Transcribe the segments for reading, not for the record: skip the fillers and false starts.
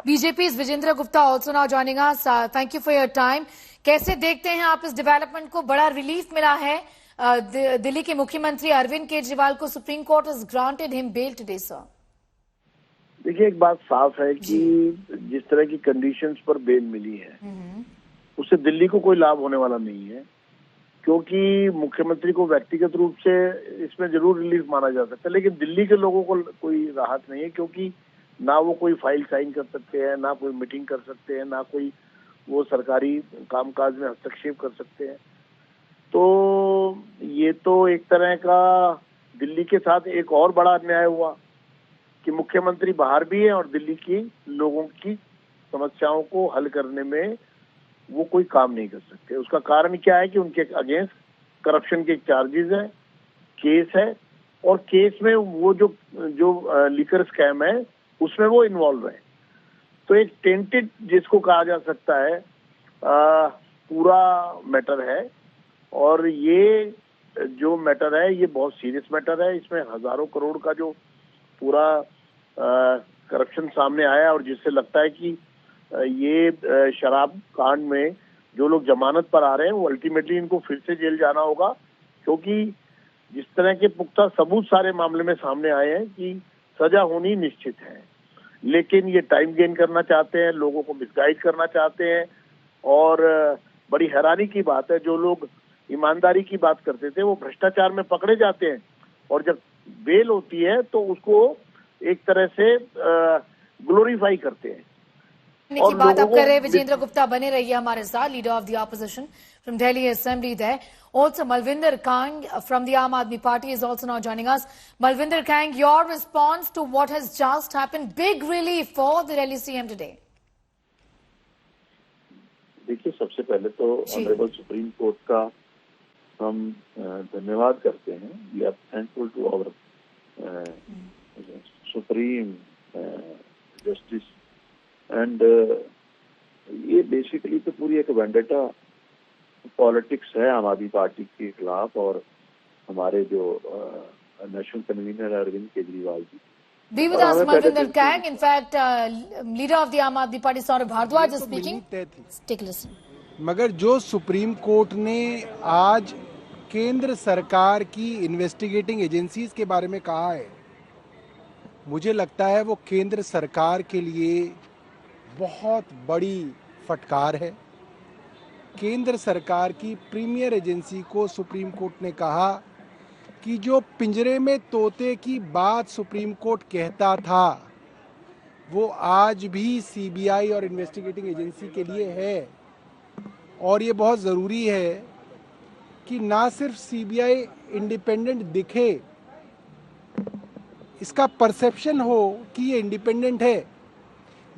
BJP's Vijendra Gupta also now joining us. Thank you for your time. कैसे देखते हैं आप इस डेवलपमेंट को? बड़ा रिलीफ मिला है दिल्ली के मुख्यमंत्री अरविंद केजरीवाल को. Supreme court has granted him bail today, sir. देखिए, एक बात साफ है कि जिस तरह की कंडीशंस पर बेल मिली है उससे दिल्ली को कोई लाभ होने वाला नहीं है, क्योंकि मुख्यमंत्री को व्यक्तिगत रूप से इसमें जरूर रिलीफ माना जा सकता है, लेकिन दिल्ली के लोगों को कोई राहत नहीं है, क्योंकि ना वो कोई फाइल साइन कर सकते हैं, ना कोई मीटिंग कर सकते हैं, ना कोई वो सरकारी कामकाज में हस्तक्षेप कर सकते हैं. तो ये तो एक तरह का दिल्ली के साथ एक और बड़ा अन्याय हुआ कि मुख्यमंत्री बाहर भी है और दिल्ली की लोगों की समस्याओं को हल करने में वो कोई काम नहीं कर सकते. उसका कारण क्या है कि उनके अगेंस्ट करप्शन के चार्जेस है, केस है, और केस में वो जो लीकर स्कैम है उसमें वो इन्वॉल्व है. तो एक टेंटेड जिसको कहा जा सकता है पूरा मैटर है, और ये जो मैटर है ये बहुत सीरियस मैटर है. इसमें हजारों करोड़ का जो पूरा करप्शन सामने आया, और जिससे लगता है कि ये शराब कांड में जो लोग जमानत पर आ रहे हैं वो अल्टीमेटली इनको फिर से जेल जाना होगा, क्योंकि जिस तरह के पुख्ता सबूत सारे मामले में सामने आए हैं कि सजा होनी निश्चित है. लेकिन ये टाइम गेन करना चाहते हैं, लोगों को मिसगाइड करना चाहते हैं, और बड़ी हैरानी की बात है जो लोग ईमानदारी की बात करते थे वो भ्रष्टाचार में पकड़े जाते हैं, और जब बेल होती है तो उसको एक तरह से ग्लोरीफाई करते हैं. की बात आप कर रहे हैं. विजेंद्र गुप्ता बने रहिए हमारे साथ, leader of the opposition from Delhi assembly there. Also, Malvinder Kang from the Aam Aadmi Party is also now joining us. Malvinder Kang, your response to what has just happened, big relief for the Delhi CM today. देखिए, सबसे पहले तो honourable supreme court का हम धन्यवाद करते हैं. We are thankful to our supreme justice. And ये बेसिकली तो पूरी एक वेंडेटा पॉलिटिक्स है आम आदमी पार्टी के खिलाफ और हमारे जो national convener Arvind Kejriwal ji. Be with us, Malvinder Kang. In fact, leader of the Aam Aadmi Party, Saurabh Bhardwaj, is speaking. Take a listen. मगर जो सुप्रीम कोर्ट ने आज केंद्र सरकार की इन्वेस्टिगेटिंग एजेंसीज के बारे में कहा है, मुझे लगता है वो केंद्र सरकार के लिए बहुत बड़ी फटकार है. केंद्र सरकार की प्रीमियर एजेंसी को सुप्रीम कोर्ट ने कहा कि जो पिंजरे में तोते की बात सुप्रीम कोर्ट कहता था वो आज भी सीबीआई और इन्वेस्टिगेटिंग एजेंसी के लिए है. और ये बहुत ज़रूरी है कि ना सिर्फ सीबीआई इंडिपेंडेंट दिखे, इसका परसेप्शन हो कि ये इंडिपेंडेंट है.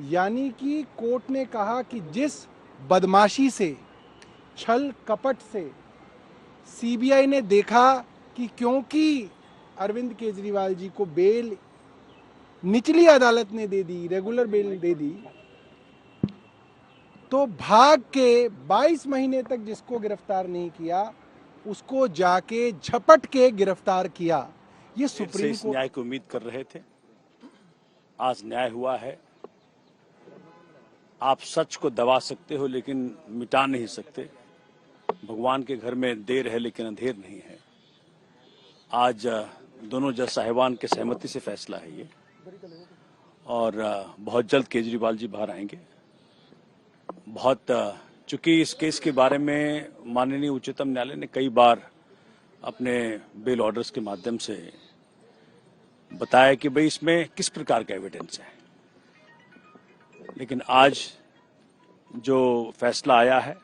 यानी कि कोर्ट ने कहा कि जिस बदमाशी से, छल कपट से सीबीआई ने देखा कि क्योंकि अरविंद केजरीवाल जी को बेल निचली अदालत ने दे दी, रेगुलर बेल दे दी, तो भाग के 22 महीने तक जिसको गिरफ्तार नहीं किया उसको जाके झपट के गिरफ्तार किया. ये सुप्रीम कोर्ट न्याय की उम्मीद कर रहे थे. आज न्याय हुआ है. आप सच को दबा सकते हो लेकिन मिटा नहीं सकते. भगवान के घर में देर है लेकिन अंधेर नहीं है. आज दोनों जज साहिबान के सहमति से फैसला है ये, और बहुत जल्द केजरीवाल जी बाहर आएंगे. चूंकि इस केस के बारे में माननीय उच्चतम न्यायालय ने कई बार अपने बेल ऑर्डर्स के माध्यम से बताया कि भाई इसमें किस प्रकार का एविडेंस है, लेकिन आज जो फैसला आया है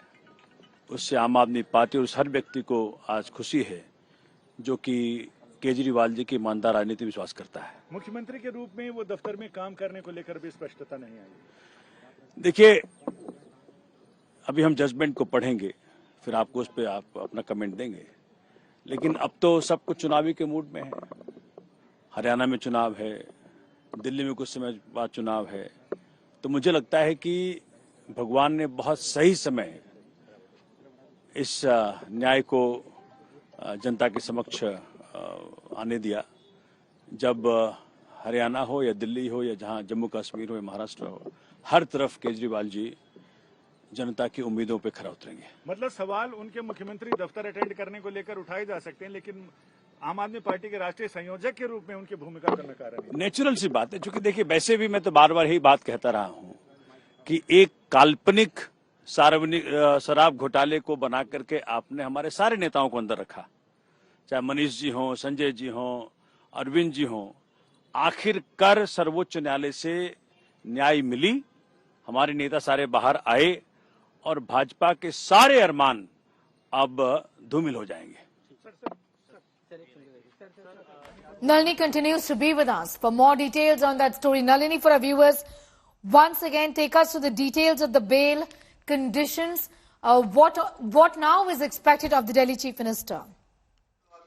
उससे आम आदमी पार्टी और उस हर व्यक्ति को आज खुशी है जो कि केजरीवाल जी की ईमानदार राजनीति में विश्वास करता है. मुख्यमंत्री के रूप में वो दफ्तर में काम करने को लेकर भी स्पष्टता नहीं आई. देखिए, अभी हम जजमेंट को पढ़ेंगे, फिर आपको उस पर आप अपना कमेंट देंगे. लेकिन अब तो सब कुछ चुनावी के मूड में है. हरियाणा में चुनाव है, दिल्ली में कुछ समय बाद चुनाव है. तो मुझे लगता है कि भगवान ने बहुत सही समय इस न्याय को जनता के समक्ष आने दिया. जब हरियाणा हो या दिल्ली हो या जहां जम्मू कश्मीर हो या महाराष्ट्र हो, हर तरफ केजरीवाल जी जनता की उम्मीदों पे खरा उतरेंगे। मतलब सवाल उनके मुख्यमंत्री दफ्तर अटेंड करने को लेकर उठाए जा सकते हैं, लेकिन आम आदमी पार्टी के राष्ट्रीय संयोजक के रूप में उनकी भूमिका का नकारा नहीं। नेचुरल सी बात है, क्योंकि देखिए वैसे भी मैं तो बार बार यही बात कहता रहा हूं कि एक काल्पनिक सार्वजनिक शराब घोटाले को बना करके आपने हमारे सारे नेताओं को अंदर रखा, चाहे मनीष जी हों, संजय जी हों, अरविंद जी हों। आखिरकार सर्वोच्च न्यायालय से न्याय मिली, हमारे नेता सारे बाहर आए और भाजपा के सारे अरमान अब धूमिल हो जाएंगे। Nalini continues to be with us for more details on that story. Nalini, for our viewers, once again take us to the details of the bail conditions. What now is expected of the Delhi Chief Minister?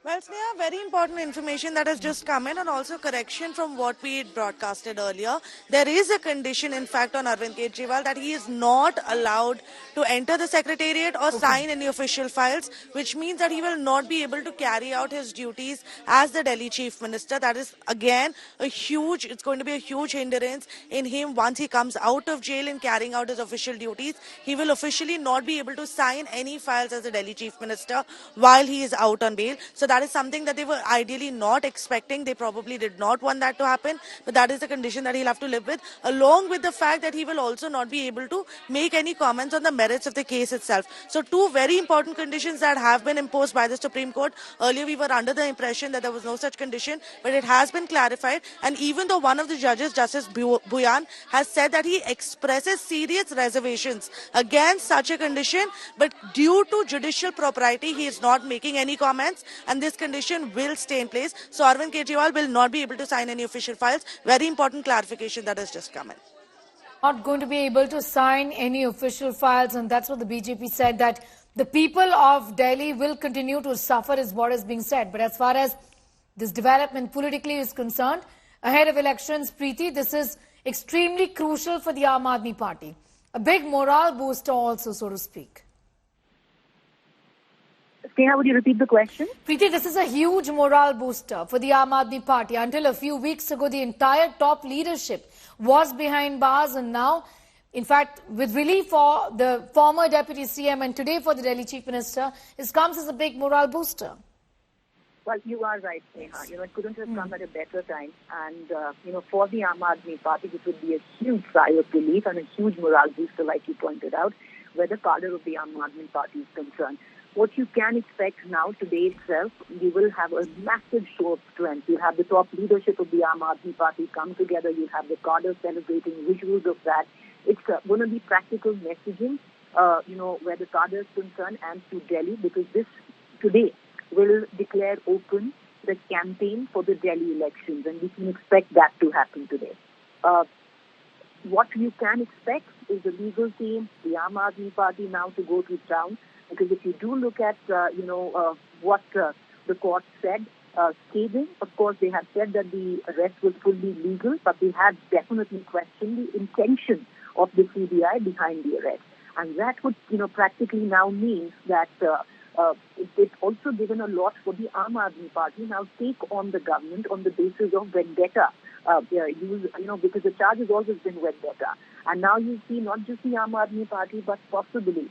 Well, Sneha, very important information that has just come in, and also correction from what we had broadcasted earlier. There is a condition, in fact, on Arvind Kejriwal that he is not allowed to enter the secretariat or sign any official files, which means that he will not be able to carry out his duties as the Delhi Chief Minister. That is, again, it's going to be a huge hindrance in him once he comes out of jail in carrying out his official duties. He will officially not be able to sign any files as the Delhi Chief Minister while he is out on bail. So that is something that they were ideally not expecting. They probably did not want that to happen, but that is the condition that he'll have to live with, along with the fact that he will also not be able to make any comments on the merits of the case itself. So two very important conditions that have been imposed by the Supreme Court. Earlier we were under the impression that there was no such condition, but it has been clarified, and even though one of the judges, Justice Bhuyan, has said that he expresses serious reservations against such a condition, but due to judicial propriety he is not making any comments, and this condition will stay in place. So Arvind Kejriwal will not be able to sign any official files. Very important clarification that has just come in. Not going to be able to sign any official files, and that's what the BJP said, that the people of Delhi will continue to suffer is what is being said. But as far as this development politically is concerned, ahead of elections, Preeti, this is extremely crucial for the Aam Aadmi Party. A big morale booster also, so to speak. Sneha, would you repeat the question? Preeti, this is a huge morale booster for the Aam Aadmi Party. Until a few weeks ago, the entire top leadership was behind bars, and now, in fact, with relief for the former Deputy CM and today for the Delhi Chief Minister, this comes as a big morale booster. Well, you are right, Sneha. It couldn't have come at a better time. And, for the Aam Aadmi Party, this would be a huge sigh of relief and a huge morale booster, like you pointed out, where the cadre of the Aam Aadmi Party is concerned. What you can expect now, today itself, you will have a massive show of strength. You have the top leadership of the Aam Aadmi Party come together. You have the cadre celebrating visuals of that. It's going to be practical messaging, where the cadre is concerned, and to Delhi, because this today will declare open the campaign for the Delhi elections, and we can expect that to happen today. What you can expect is the legal team, the Aam Aadmi Party now to go to town. Because if you do look at, what the court said, scathing, of course, they have said that the arrest was fully legal, but they have definitely questioned the intention of the CBI behind the arrest. And that would, practically now mean that it's also given a lot for the Aam Aadmi Party now take on the government on the basis of vendetta. Because the charge has always been vendetta. And now you see not just the Aam Aadmi Party, but possibly